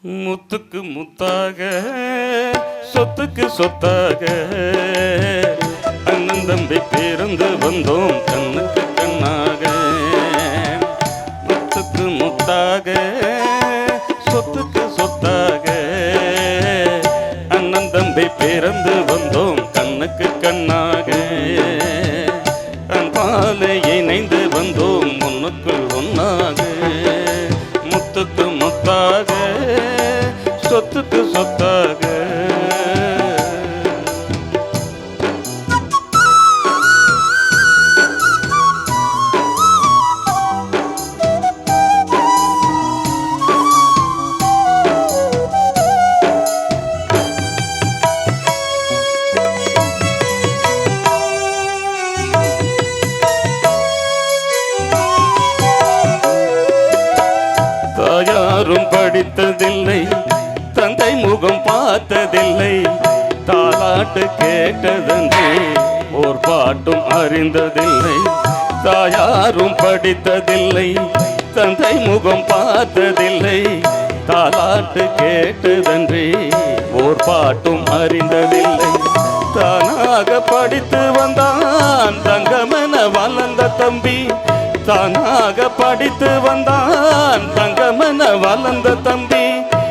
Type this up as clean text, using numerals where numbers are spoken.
முத்துக்கு முத்தாக சொத்துக்கு சொத்தாக அண்ணன் தம்பி பிறந்து வந்தோம் கண்ணுக்கு கண்ணாக. முத்துக்கு முத்தாக சொத்துக்கு சொத்தாக அண்ணன் தம்பி பிறந்து வந்தோம் கண்ணுக்கு கண்ணாக. அன்பாலே இணைந்து வந்தோம் முன்னுக்குள் ஒன்னாக. முத்துக்கு முத்தாக சொத்துக்கு சொத்தாக. தாயாரும் படித்ததில்லை, தந்தை முகம் பார்த்ததில்லை, தாலாட்டு கேட்டதன்றே ஓர் பாட்டும் அறிந்ததில்லை. தாயாரும் படித்ததில்லை, தந்தை முகம் பார்த்ததில்லை, தாலாட்டு கேட்டதன்றே ஓர் பாட்டும் அறிந்ததில்லை. தானாக படித்து வந்தான் தங்கமென வளர்ந்த தம்பி, தானாக படித்து வந்தான் தங்கமென வளர்ந்த தம்பி.